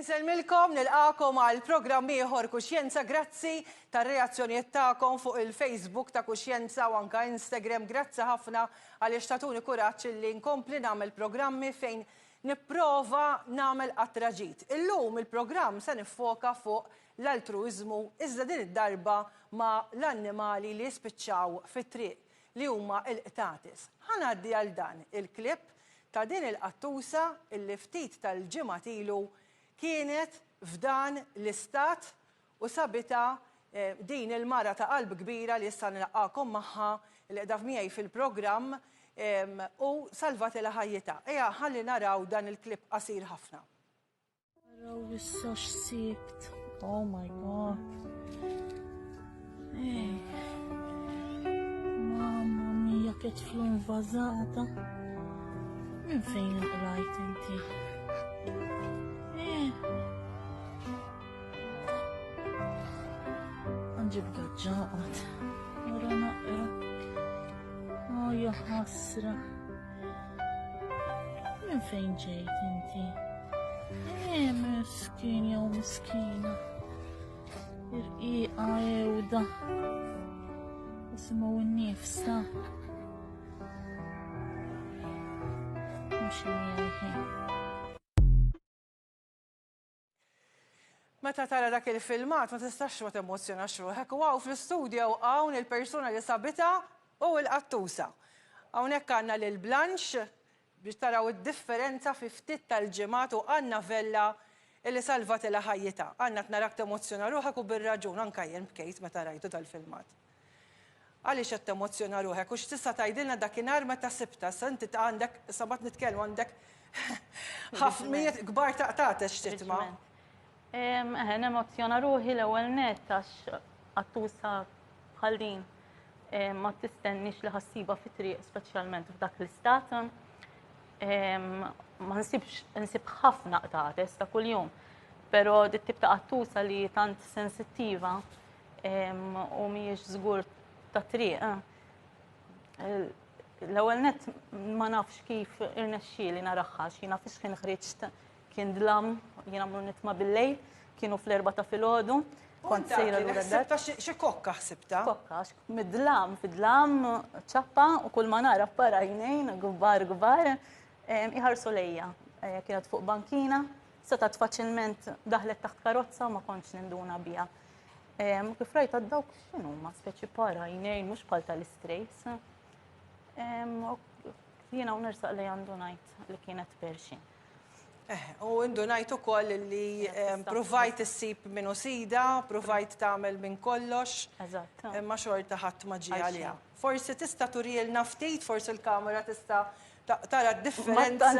Inselmilkom nilqakom għal programm ieħor Kuxjenza, grazzi tar-reazzjonijiet tagħkom fuq il-Facebook ta' Kuxjenza u anke Instagram. Grazzi ħafna għaliex tatuni kuraġġ li nkompli nagħmel programmi fejn nipprova nagħmel attraġit. Illum il-programm se niffoka fuq l-altruiżmu iżda din id-darba ma' l-annimali li jispiċċaw fit-triq li huma l-qtatis. Ħanaddi għal dan il-klipp ta' din il-qattusa illi ftit tal-ġimgħa ilu kienet f'dan l-istat u sabita din il-mara ta' qalb kbira li issa nilaqakom magħha li qiegħda miegħi fil-programm u salvat ilha ħajjitha. Ejja ħalli naraw dan il-klipp qasir ħafna. Naraw issa x'sibt. Oh my God. Ej. Mamma mia ketflu nvażata. Min fejn qrajt inti? Għanġib għadġaqat. Wara naqra. Ja ħasra. Min fejn ġejt inti? Miskin jew miskina. Irqiqa ewda. Isimaw in-nifsa. Mxi miegħi. Meta tara dak il-filmat ma tistax ma temmozzjonax ruħek. Wow, fl-istudju hawn il-persuna li sabita u l-qattusa. Hawnhekk għandna lil Blanche biex taraw id-differenza fi ftit tal-ġimgħat u Anna Vella li salvat ilha ħajjitha. Anna tnarak temmozzjona ruħek u bir-raġun anke jien bkejt meta rajtu tal-filmat. Għaliex qed temmozzjona ruħek u x'tista' tgħidilna dakinhar meta sibta sa inti għandek sabat nitkellmu għandek ħafmijiet kbar ta' qtates x'titma'. Emozzjona ruħi l-ewwel nett għax qattusa bħal din ma tistennix li ħassiba fit-triq speċjalment f'dak l-istat. Ma nsib ħafna qtates ta' kuljum, però dit tip ta' qattusa li tant sensittiva u mhijiex żgur ta' triq. L-ewwel nett ma nafx kif irnexxieli naraħħa xi naf kien ħriġt kien dlam jien għamlu nitma' bil-lejl, kienu fl-4 ta' filgħodu. Kont sejra lura d-dar. Xi kokka ħsibta? Kokka, mid-dlam, fid-dlam ċappa u kull ma nara para jnejn gbar iħarsu lejja. Kienet fuq bankina, setat faċilment daħlet taħt karozza ma kontx ninduna biha. Kif rajt għaddawk x'inhu ma speċi para jnejn mhux bħal tal-istrejs. Jiena u nersaq lejha ndunajt li kienet Perxin. U indunajt ukoll li provajt issib minnu sida, provajt tagħmel minn kollox. Eżatt. Ma xorta ħadd ma ġie għaliha. Forsi tista' turijilna ftit, forsi l-kamera tista' tara d-differenza.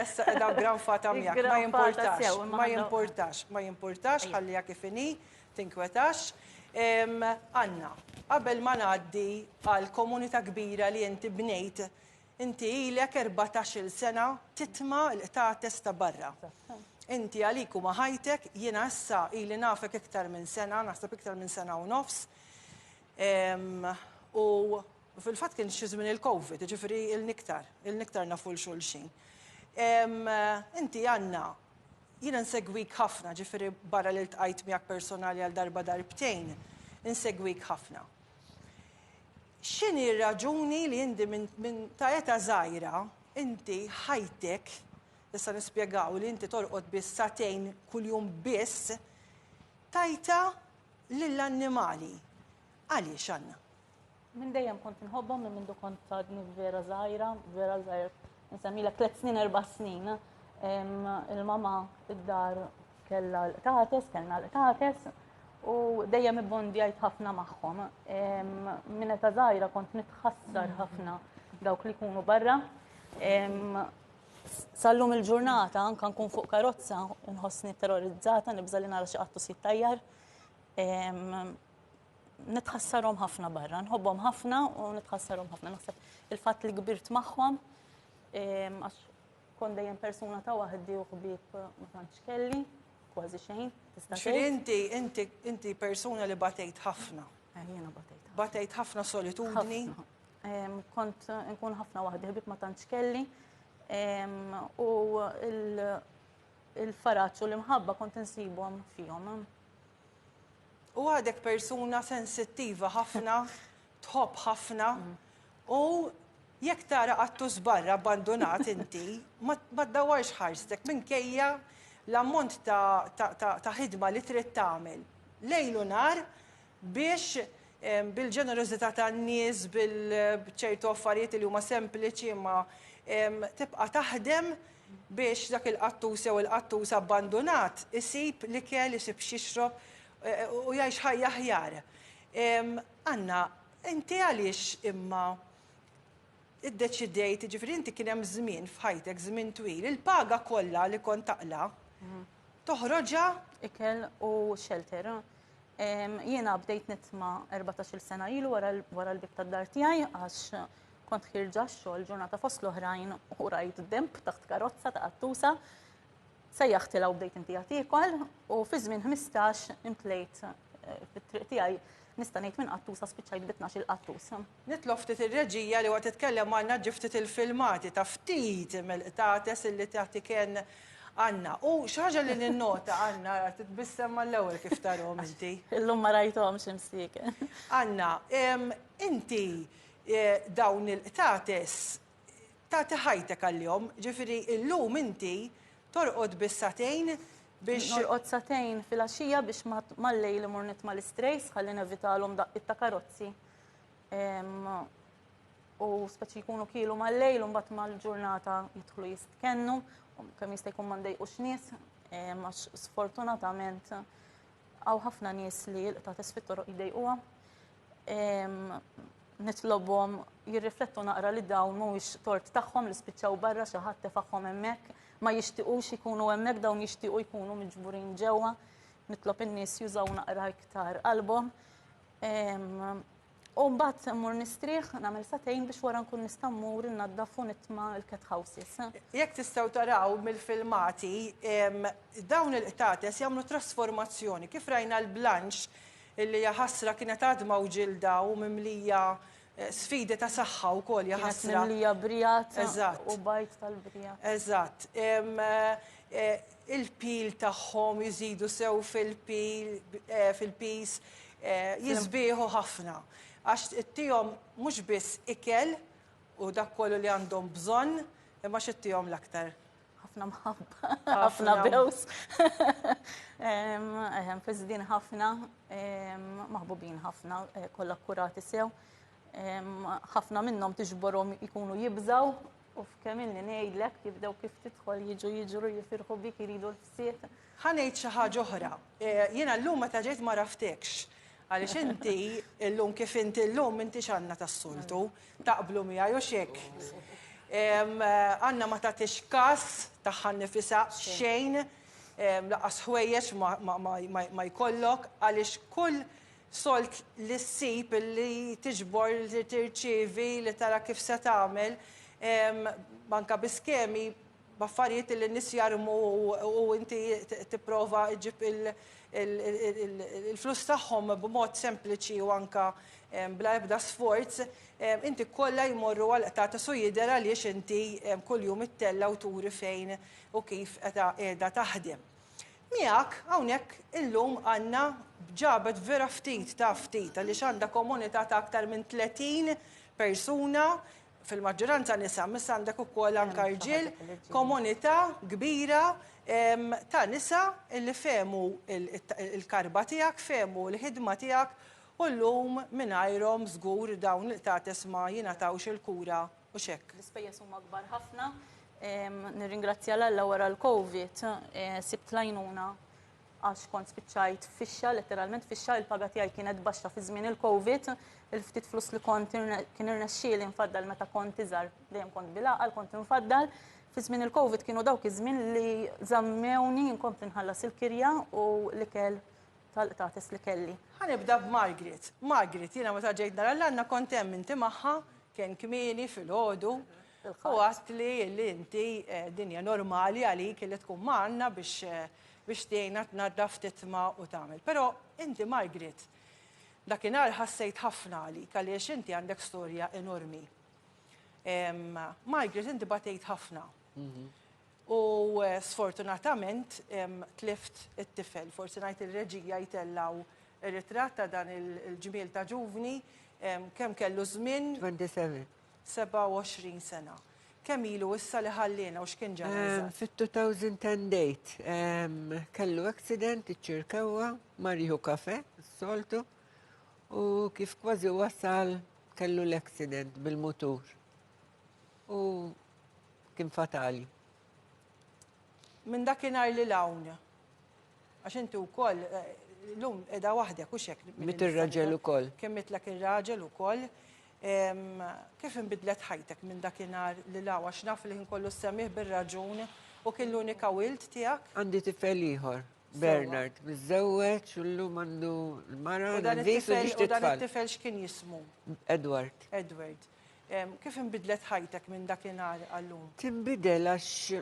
Issa qiegħda granfata miegħek, ma jimpurtax, ħallija kif inhi, tinkwetax. Anna, qabel ma ngħaddi għal komunità kbira li inti bnejt, inti ilek 14-il sena titma' l-qtates ta' barra. Inti għalik u ħajtek, jiena issa ili nafek iktar minn sena, naħseb iktar minn sena u nofs. U fil-fatt kien xi żmien il-Covid, ġifieri il-niktar nafu l-xulxin. Inti Anna, jiena nsegwik ħafna, ġifieri barra li ltqajt miegħek personali għal darba darbtejn, insegwik ħafna. X'inhi r-raġuni li inti minn ta' eta żgħira inti ħajtek, issa nispjegaw li inti torqod biss satejn kuljum biss, tajta lill-annimali. Għaliex Anna? Minn dejjem kont inħobbhom minn mindu kont għadni vera żgħira, nsemmilha 3 snin 4 snin. Il-mama id-dar kellha l-qtates, kellna l-qtates. U dejjem ibbondjajt ħafna magħhom. Minn eta żgħira kont nitħassar ħafna dawk li jkunu barra. Sallum il-ġurnata anke nkun fuq karozza nħossni terrorizzata, nibża li nara xi qattus jittajjar. Nitħassarhom ħafna barra, nħobbhom ħafna u nitħassarhom ħafna. Naħseb il-fatt li kbirt magħhom għax kont dejjem persuna ta' waħdi u ħbieb ma tantx kelli. Kważi xejn. Inti persuna li batejt ħafna. Jiena batejt. Batejt ħafna solitudni. Kont nkun ħafna waħdi, ħbieb ma tantx kelli. U il-faraċ u l-imħabba kont insibhom fihom. U għadek persuna sensittiva ħafna, tħobb ħafna, u jekk tara qattus barra abbandonat inti, ma tdawarx ħarstek minkejja l-ammont ta' ħidma li trid tagħmel lejl u nar biex bil-ġenerożità tan-nies, bil-ċertu affarijiet li huma sempliċi ma tibqa' taħdem biex dak il-qattus jew il-qattus abbandonat isib l-ikel, isib xixrob u jgħix ħajja aħjar. Anna, inti għaliex imma iddeċidejt, ġifri inti kien hemm żmien f'ħajtek, żmien twil, il-paga kollha li kont taqla toħroġha ikel u shelter. Jiena bdejt nitma' 14-il sena ilu wara l-bib tad-dar tiegħi għax kont ħirġa x-xogħol ġurnata fost l-oħrajn u rajt demb taħt karozza ta' qattusa. Sejjaħtilha u bdejt inti tikol u fi żmien 15 imtlejt fit-triq tiegħi nista' ngħid minn qattusa spiċċajt b'12 qattusa. Nitlob ftit ir-reġija li waqt titkellem għandna ġiftit il-filmati ta' ftit mill-qtates illi tagħti kien Anna. U xi ħaġa li ninnota Anna titbissem mal-ewwel kif tarhom inti. Illum ma rajthomx imsik. Anna, inti dawn il-qtates tagħti ħajtek għal-jom, ġifieri illum inti torqod bis-satejn biex norqod satejn fil-għaxija biex mal-lejl imur nitma' l-istrejs ħalli nevitalhom daqqit ta' karozzi. U speċi jkunu kielu mal-lejl u mbagħad mal-ġurnata jidħlu jistkennu kemm jista' jkun ma ndejqux nies għax sfortunatament hawn ħafna nies li l-qtates fit-toroq jdejquha. Nitlobhom jirriflettu naqra li dawn mhuwiex tort tagħhom li spiċċaw barra xi ħadd tefagħhom hemmhekk, ma jixtiequx ikunu hemmhekk, dawn jixtiequ jkunu miġburin ġewwa. Nitlob in-nies jużaw naqra iktar qalbhom. U mbagħad mmur nistrieħ nagħmel satejn biex wara nkun nista' mmur innaddafu nitma' il-cat houses. Jekk tistgħu taraw mill-filmati dawn il-qtates jagħmlu trasformazzjoni. Kif rajna l-blanċ illi ħasra kienet għadma u ġilda u mimlija sfidi ta' saħħa wkoll hija ħasra. Mimlija brijat u bajt tal-brijat. Eżatt. Il-pil tagħhom jiżidu sew fil-pis jisbieħu ħafna. Għax it-tijom mux biss ikel u dak kollu li għandhom bżonn, imma xittijom l-aktar. ħafna mħabba, ħafna bews. Fizdin ħafna, maħbubin ħafna, kollha akkurati sew. Ħafna minnhom tiġborhom ikunu jibżaw u f'kemm inni ngħidlek jibdew kif tidħol jiġru jifirħu bik iridu l-fsiet. Ħanejt xi ħaġa oħra. Jiena llum meta ġejt ma raftekx. Għaliex inti llum kif inti llum inti x'għandna tas-soltu, taqblu miegħi u xek. Għandna ma tagħtix każ tagħha nnifisha xejn, laqas ħwejjeġ ma jkollok għaliex kull solt li ssib li tiġbor li tirċievi li tara kif se tagħmel manka biskemi b'affarijiet li n-nies jarmu u inti tipprova ġib il-flus tagħhom b'mod sempliċi u anka bla ebda sforz, inti kollha jmorru għal qtates u jidher għaliex inti kuljum ittella u turi fejn u kif qiegħda taħdem. Miegħek hawnhekk illum għandna ġabet vera ftit għaliex għandha komunità ta' aktar minn 30 persuna fil-maġġoranza nisa, missa għandek ukoll anke irġiel, komunità kbira ta' nisa illi fehmu il-karba tiegħek, fehmu l-ħidma tiegħek u llum mingħajrhom żgur dawn il-qtates ma jingħatawx il-kura u xekk. L-ispejjeż huma kbar ħafna. Nirringrazzja l-Alla wara l-Covid sibt lajnuna għax kont spiċċajt fixxa, letteralment fixxa, il-paga tiegħi kienet baxxa fi żmien il-Covid, il-ftit flus li kont kien irnexxieli nfaddal meta kont iżgħar, dejjem kont bil-għaqal kont infaddal. Fi żmien il-Covid kienu dawk iż-żmien li żammewni nkompli nħallas il-kirja u l-ikel tal-qtates li kelli. Ħanibda b'Margaret. Margaret, jiena meta ġejt nara l-Anna kont hemm inti magħha, kien kmieni fil-ħodu. U għat li inti dinja normali għalik li tkun maħna biex tejna t-naddaf titma u tamil. Pero inti, Margaret, dakinhar ħassejt ħafna għalik għaliex inti għandek storja enormi. Margaret, inti batejt ħafna. U sfortunatament tlift it-tifel. Forsi ngħid il-reġija jtellaw ir-ritratt ta' dan il-ġmiel ta' ġuvni kemm kellu żmien 27 sena. Kemm ilu issa li ħallina u x'kien ġara? Fit-2008 kellu accident iċċirkewwa marju kafe, s-soltu, u kif kważi wasal kellu l-accident bil-mutur. U kien fatali. Minn dakinhar li hawn. Għax inti wkoll llum qiegħda waħdek u xek. Mit ir-raġel ukoll. Kemm mitlek ir-raġel ukoll. Kif inbidlet ħajtek minn dakinhar li hawn għax naf li kollu semmih bir-raġun u kien l-unika wild tiegħek? Għandi tifel ieħor, Bernard, miżżewweġ u llum għandu l-mara U dan it-tifel x'kien jismu? Edward. Edward. Kif inbidlet ħajtek minn dakinhar għallum? Tinbidel għax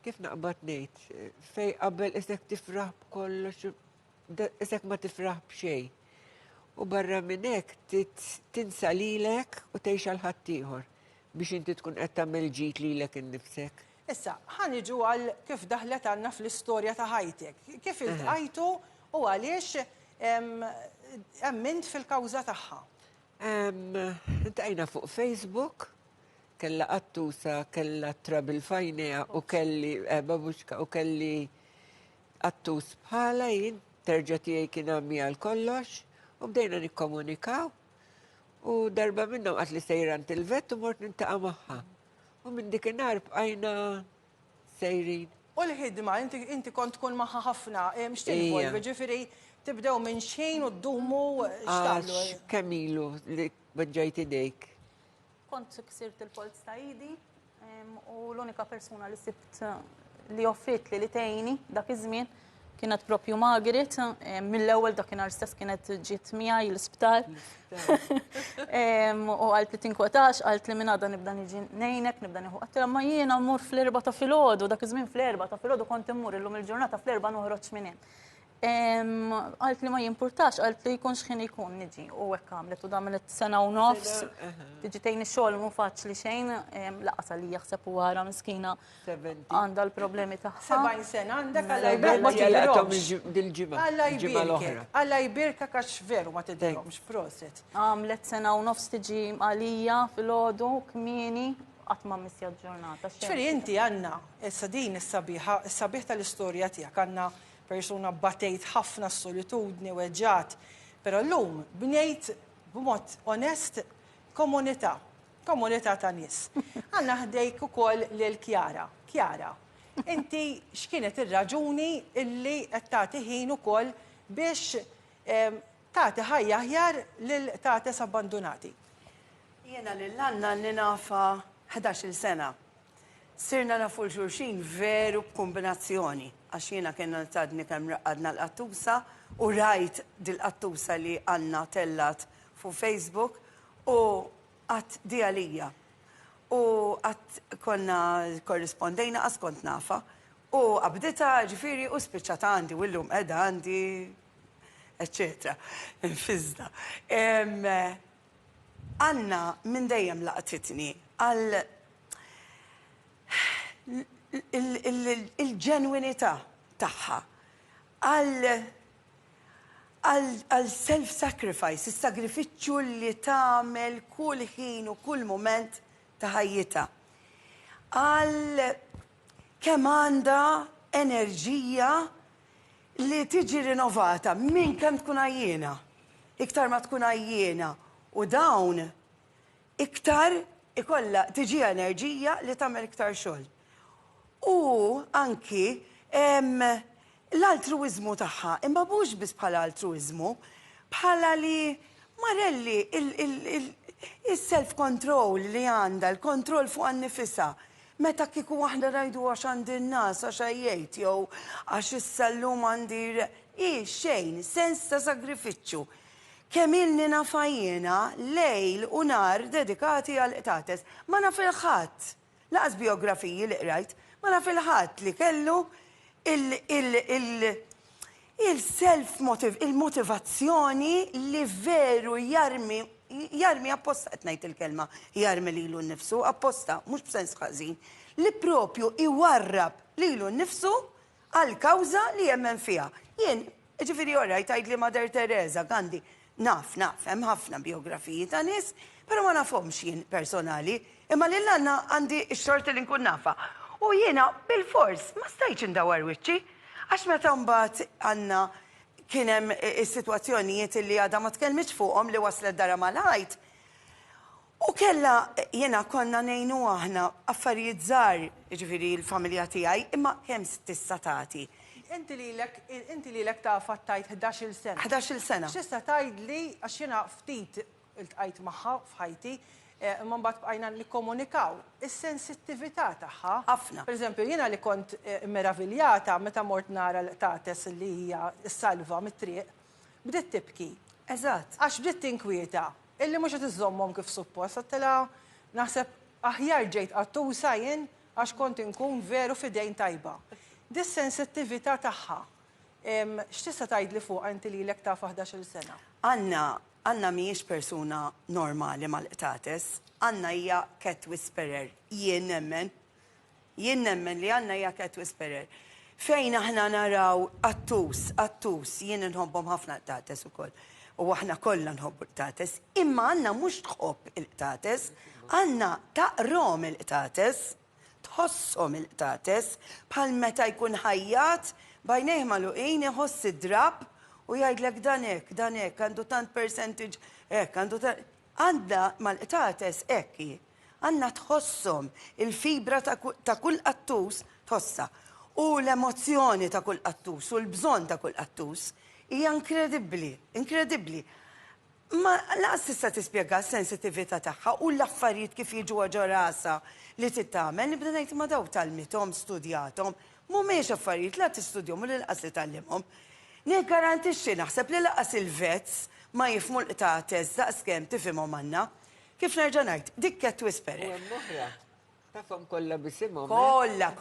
kif naqbad ngħid, fej qabel isek tifraħ b'kollox, isek ma tifraħ b'xejn. U barra minn hekk tinsa lilek u tgħix għal ħadd ieħor biex inti tkun qed tagħmel ġid lilek innifsek. Issa, ħaniġu għal kif daħlet għandna fl-istorja ta' ħajtek. Kif iltqajtu u għaliex emmint fil-kawża tagħha? Iltqajna fuq Facebook, kella qattusa, kella trabil fajnija u kelli babuxka u kelli qattus bħala jien, terġa' tiegħi kien għammi għal kollox, u bdejna nikkomunikaw u darba minnhom qalt li sejrant il-vett u mort nintaqa' magħha. U minn dikinhar bqajna sejrin. U l-ħidma, inti kont tkun magħha ħafna, x'tinvolvi, ġifieri tibdew minn xejn u ddumu x'tagħmlu? Kemm ilu li baġġajt idejk? Kont ksirt il-polz ta' idi u l-unika persuna li sibt li offrit li tgħinni dak iż-żmien kienet propju Margaret, mill-ewwel dakinhar stess kienet ġiet miegħi l-isptar. U qalt li tinkwetax, qalt li minn għadha nibda niġi ngħinek, nibda nieħu qattilha ma jiena mmur fl-4 ta' filgħodu, dak iż-żmien fl-4 ta' filgħodu kont immur illum il-ġurnata fl-4 noħroġ minn hemm. Qalt li ma jimpurtax, qalt li jkun x'ħin ikun niġi u hekk għamlet u dagħmlet sena u nofs. Tiġi tgħinni x-xogħol mhu faċli xejn, laqas li jaħseb u wara miskina għandha l-problemi tagħha. 70 sena għandek Alla jbirk ma tidhirhomx. Dil-ġimgħa. Alla jbirk għax veru ma tidhirhomx, proset. Għamlet sena u nofs tiġi għalija fil-għodu kmieni qatt ma missja ġurnata. Ġifieri inti għandna issa din is-sabiħ tal-istorja tiegħek għandna persuna batejt ħafna s-solitudni u eġġat, pero llum bnejt b'mod onest komunità ta' nies. Għandna ħdejk ukoll lil Kjara. Kjara, inti x'kienet ir-raġuni illi qed tagħti ħin ukoll biex tagħti ħajja aħjar lil tagħtes abbandunati? Jiena lil Anna ninafa 11-il sena. Sirna nafu l-xulxin veru b'kombinazzjoni, għax jiena kienna tadni kemm raqadna l-qattusa u rajt dil-qattusa li Anna tellat fuq Facebook u għat di għalija. U għat konna korrispondejna għas kont nafa u għabdita ġifiri u spiċċat għandi u l-lum edha għandi, eccetera, fizda. Anna minn dejjem laqtitni għal il-ġenwinità tagħha, għal self-sacrifice, is-sagrifiċċju li tagħmel kull ħin u kull mument ta' ħajjitha. Għal kemm għandha enerġija li tiġi rinnovata minn kemm tkun għajjiena, iktar ma tkun għajjiena u dawn iktar ikolla tiġi enerġija li tagħmel iktar xogħol. U anki l-altruizmu tagħha, imma mhux biss bħala altruizmu, bħala li marelli il-self-control li għandha, l-kontroll fuq għan-nifisha. Meta kieku waħda rajdu għax għandi n-nas, għax għajjejt, jew għax issallum għandi xejn, sens ta' sagrifiċċju. Kemm ilni nafa jiena lejl u nar dedikati għal qtates. Ma naf il-ħadd, laqas biografiji li qrajt, ma naf il-ħadd li kellu il-motivazzjoni li veru jarmi apposta qed ngħid il-kelma, jarmi lilu nnifsu apposta, mhux b'sens ħażin, li propju iwarrab lilu nnifsu għal-kawża li jemmen fiha. Jien, ġifieri orajt tgħid li Mader Teresa Gandhi, naf, hemm ħafna biografiji ta' nies, però ma nafhomx jien personali, imma lil Anna għandi x-xorti li nkun nafa. U jiena bil-fors ma stajtx indawar wiċċi, għax meta mbagħad Anna kien hemm is-sitwazzjonijiet li għadha ma tkellmitx fuqhom li waslet dara mal-ħajt. U kella jiena konna ngħinu aħna affarijiet żgħar, ġifieri l-familja tiegħi, imma kemm tista' tagħti. Inti lilek taf tajt 11-il sena. 11-il sena. X'tista' tgħidli għax jiena ftit iltqajt magħha f'ħajti, imma mbagħad bqajna nikkomunikaw is-sensittività tagħha. Ħafna. Pereżempju, jiena li kont meraviljata meta mort nara l-tates li hija s-salva mit-triq, bdiet tibki. Eżatt. Għax bdiet tinkwieta, illi mhux qed iżommhom kif suppost, għattela naħseb aħjar ġejt qattusa jien għax kont inkun veru fidejn tajba. Dis-sensittività tagħha, x'tista' tgħidli fuqha inti lilek taf 11-il sena? Anna mhijiex persuna normali mal-qtates, Anna hija cat whisperer, jien nemmen li Anna hija cat whisperer. Fejn aħna naraw attus, jien nħobbhom ħafna qtates ukoll. U aħna kollha nħobbu qtates, imma Anna mhux tħobb il-qtates, Anna taqrom il-qtates, tħossom il-qtates, bħal meta jkun ħajjat, bajnejh magħluqin iħoss id-drab u jgħidlek dan hekk, għandu tant percentage hekk, għandu tant. Għandha mal-qtates hekk. Għandna tħossom il-fibra ta' kull qattus tħossa. U l-emozzjoni ta' kull qattus u l-bżonn ta' kull qattus hija inkredibbli. Ma laqas tista' tispjega s-sensitività tagħha u l-affarijiet kif jiġu ġo rasa li titgħamel, nibda ngħid ma daw talmithom, studjathom, mhumiex affarijiet la tistudjhom u laqas li tgħallimhom. Niggarantixxi naħseb li laqas il-vets ma jifhmu l-qtates daqskemm tifhimhom Anna. Kif nerġa' ngħid, dik cat whisperer. Tafhom kollha bisimhom. Kollha.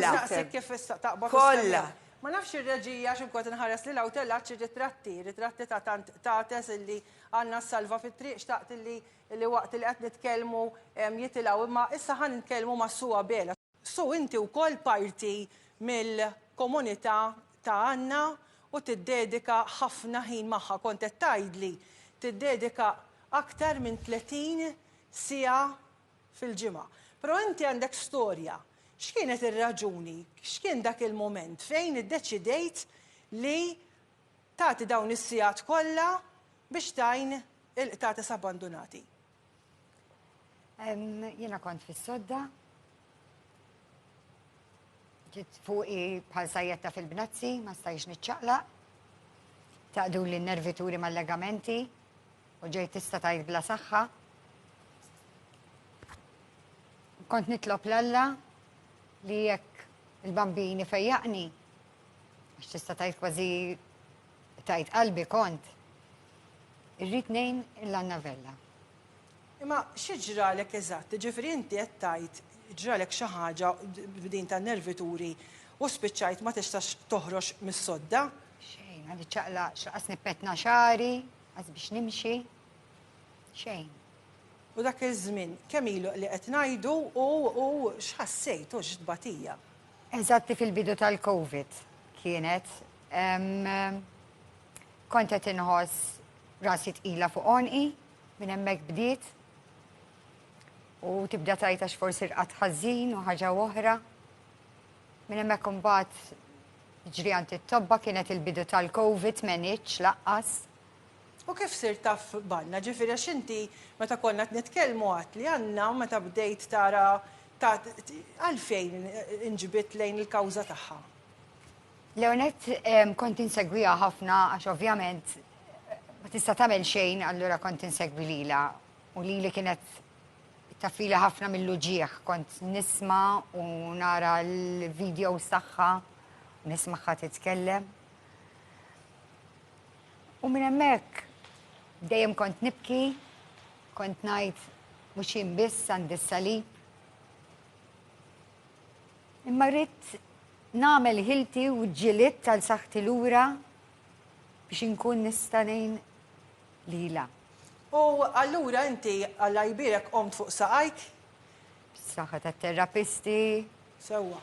Naqsik kif taqbad. Kollha. Ma nafx ir-reġija x'inkont inħares li law tellax ritratti ta' tant tates illi għandna salva fit-triq xtaqt illi waqt li qed nitkellmu jitilgħu imma issa ħan nitkellmu ma' Suwa Bela. Su inti wkoll parti mill-komunità ta' Anna u tiddedika ħafna ħin magħha. Kont qed tgħidli tiddedika aktar minn 30 siegħa fil-ġimgħa. Però inti għandek storja. X'kienet ir-raġuni? X'kien dak il-moment fejn iddeċidejt li tagħti dawn is-sigħat kollha biex tajn il-qtates abbandonati? Jiena kont fis-sodda. Ġiet fuqi bħal sajjetta fil-bnazzi, ma stajx niċċaqlaq. Taqdu li n-nervituri mal-legamenti u ġejt tista' tgħid bla saħħa. Kont nitlob l-Alla li jekk il-bambini fejjaqni, għax tista' tgħid kważi tgħid qalbi kont. Irrid ngħin l-Anna Vella. Imma xi ġralek eżatt? Ġifieri inti qed tgħid ġralek xi ħaġa b'din tan-nervituri u spiċċajt ma tistax toħroġ mis-sodda? Xejn, għandi ċaqla xaqas nippetna xari, għaz biex nimxi. Xejn. U dak iż-żmien kemm ilu li qed ngħidu u x'ħassejt u x'tbatija? Eżatti fil-bidu tal-Covid kienet. Kont qed inħoss rasi tqila fuq onqi, minn hemmhekk bdiet. U tibda tgħid għax forsi rqat ħażin u ħaġa oħra. Minn hemmhekk imbagħad ġri għand it-tobba kienet il-bidu tal-Covid m'għenitx laqqas. U kif sir taf banna, ġifieri għax inti meta konna qed nitkellmu għat li Anna meta bdejt tara għalfejn inġbit lejn il-kawża tagħha? Leonet kont insegwiha ħafna għax ovvjament ma tista' tagħmel xejn, allura kont insegwi lilha u lili kienet tafila ħafna mill-luġieħ, kont nisma' u nara l-videos tagħha u nismagħha titkellem. U minn hemmhekk dejjem kont nibki, kont ngħid mhux jien biss għandi s-salib. Imma rrid nagħmel ħilti u ġġilied tal-saħħti lura biex inkun nista' ngħin lilha. U allura inti Alla jbirek qomt fuq saqajk, Saħħa tat-terapisti. sewwa.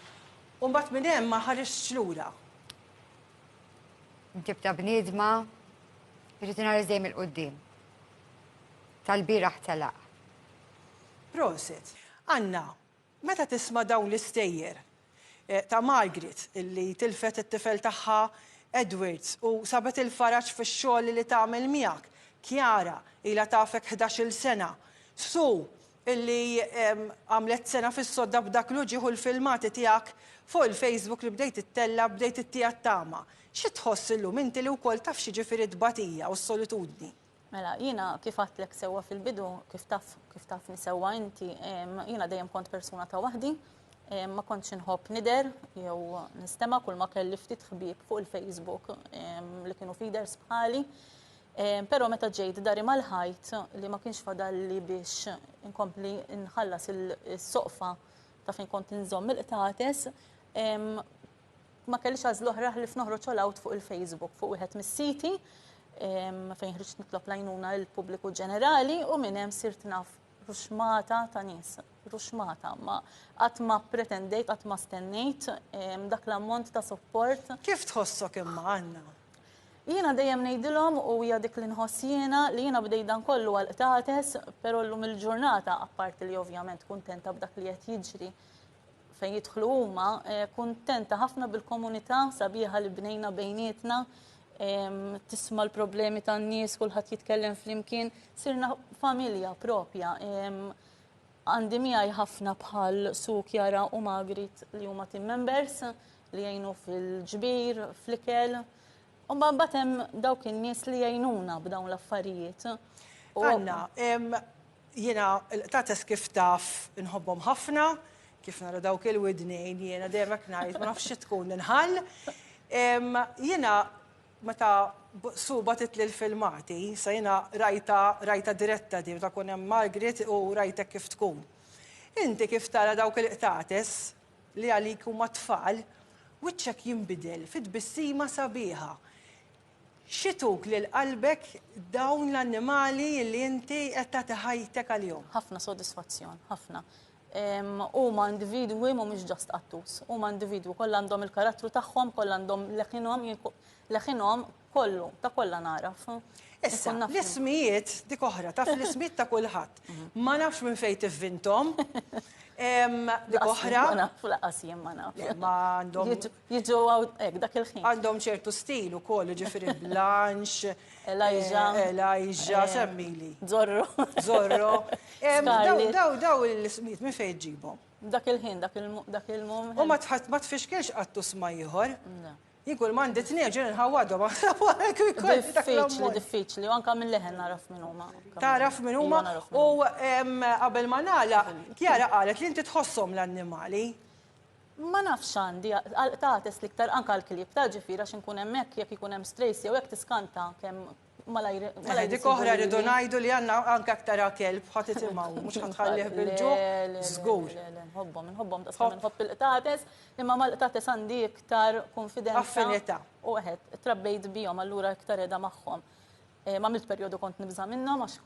U mbagħad minn hemm ma ħarixx lura. Intib ta' bniedma, irrid inħares dejjem il-qudiem. Tal-bieraħ talaq. Proset. Anna, meta tisma' dawn l-istejjer ta' Margaret illi tilfet it-tifel tagħha Edwards u sabet il-faraġ fix-xogħol li tagħmel miegħek, Chiara ilha tafek 11-il sena, Su illi għamlet sena fis-sodda b'dak l-uġieħu l-filmati tiegħek fuq il-Facebook li bdejt it-tella bdejt it-tjattama. Xi tħoss illum inti li wkoll taf xi ġifieri d-batija u s-solitudni? Mela, jiena kif għatlek sewwa fil-bidu, kif taf nisewwa inti, jiena dejjem kont persuna ta' waħdi, ma kontx inħobb nider jew nistema' kull ma kelli ftit ħbieb fuq il-Facebook li kienu feeders bħali. Però meta ġejt dari mal-ħajt li ma kienx fadalli biex inkompli nħallas is-soqfa ta' fejn kont inżomm il-qtates, ma kellix għażla oħra li f'noħroġ all-out fuq il-Facebook fuq wieħed mis-siti fejn ħriġt nitlob lajnuna l-pubbliku ġenerali u minn hemm sirt naf ruxmata ta' nies, ruxmata, ma qatt ma pretendejt, qatt ma stennejt dak l-ammont ta' support. Kif tħossok imma Anna? Jiena dejjem ngħidilhom u hija dik li nħoss jiena li jiena bdej dan kollu għal qtates, però llum il-ġurnata apparti li ovvjament kuntenta b'dak li qed jiġri fejn jidħlu huma, kuntenta ħafna bil-komunità sabiħa li bnejna bejnietna, tisma' l-problemi tan-nies, kulħadd jitkellem flimkien, sirna familja propja. Għandi miegħi ħafna bħal Su, Chiara u Margaret li huma team members li jgħinu fil-ġbir, fl-ikel. U mbagħad hemm dawk in-nies li jgħinuna b'dawn l-affarijiet. Anna, jiena l-qtates kif taf inħobbhom ħafna, kif nara dawk il-widnejn, jiena dejjem hekk ngħid ma nafx xi tkun inħall. Jiena meta Su batit li l-filmati, sa jiena rajta diretta di meta kun hemm Margaret u rajtek kif tkun. Inti kif tara dawk il-qtates li għalik huma tfal, wiċċek jinbidel fit-tbissima sabiħa. Xituk li l-qalbek dawn l-annimali li inti qed tagħti ħajtek għalihom? Ħafna sodisfazzjon, ħafna. Huma individwi mhumiex ġast qattus, huma individwi kollha għandhom il-karattru tagħhom, kollha għandhom leħinhom kollu, ta' kollha naraf. Issa, l-ismijiet dik oħra, taf l-ismijiet ta' kulħadd. Ma nafx minn fejn tivvintom. Dik oħra. Ma naf, laqas jien ma naf. Ma għandhom. Jiġu hekk dak il-ħin. Għandhom ċertu stil ukoll, ġifieri Blanche, Elijah, semmili. Zorro. Daw l-ismijiet minn fejn ġibhom. Dak il-ħin, dak il-moment. U ma tfixkelx qattus ma ieħor. Jikul mandi t-neġer nħawadhom, diffiċli, u anka minn leħen naraf minn huma. Taraf minn huma u qabel ma nagħlaq, Chiara qalet li inti tħosshom l-annimali. Ma nafx għandi, taħtes liktar anka l-klib ta' ġifiera x'inkun hemmhekk jekk ikun hemm strejsi jew jekk tiskanta kemm malajr. Dik oħra rridu ngħidu li għandna anke aktar kelb ħadd itimgħu, mhux ħadħallih bil-ġuq, żgur. Nħobbhom nħobb il-qtates, imma mal-qtates għandi iktar konfidenza. Affinità. U għedt, trabbejt bihom allura iktar edha magħhom. M'għamilt perjodu kont nibża minnhom għax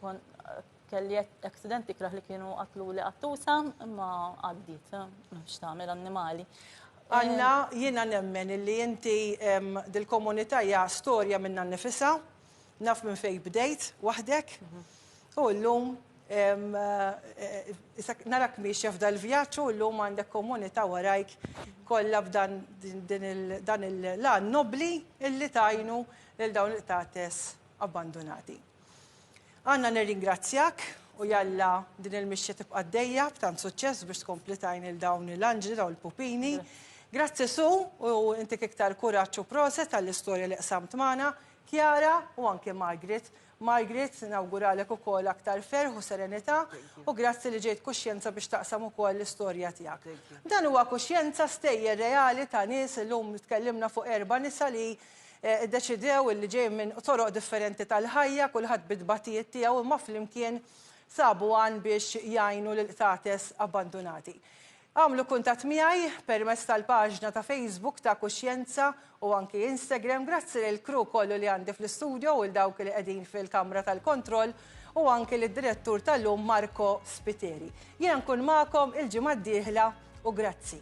kelli accident ikraħ li kienu qatlu li qattusa, imma għaddit, mhux tagħmel annimali. Anna, jiena nemmen li inti dil-komunità hija storja minna nnifisha, naf minn fejn bdejt waħdek, u llum narak miexja f'dal vjaġġ u llum għandek komunità warajk kollha b'dan il-lan nobli illi tajnu lil dawn il-qtates abbandonati. Għanna nirringrazzjak u jalla din il-mixja tibqa' għaddejja b'tant suċċess biex tkompli tajn il-dawn il-anġli dawn il-pupini. Grazzi Su u inti iktar kuraġġ u proset għall-istorja li qsamt magħna, Chiara u anke Margaret. Margaret, nawguralek ukoll aktar ferħ u serenità u grazzi li ġejt kuxjenza biex taqsam ukoll l-istorja tiegħek. Dan huwa kuxjenza stejjer reali ta' nies illum tkellimna fuq 4 nisa li ddeċidew li ġej minn toroq differenti tal-ħajja, kulħadd bid-batijiet tiegħu imma flimkien sabu għan biex jgħinu l-qtates abbandonati. Għamlu kuntatt miegħi permezz tal-paġna ta' Facebook ta' Kuxjenza u anki Instagram. Grazzi lill crew kollu li għandi fl-istudio u l-dawk li qegħdin fil-Kamra tal-Kontroll u anki lid-direttur tal-lum Marco Spiteri. Jien nkun magħkom il-ġimgħa d-dieħla u grazzi.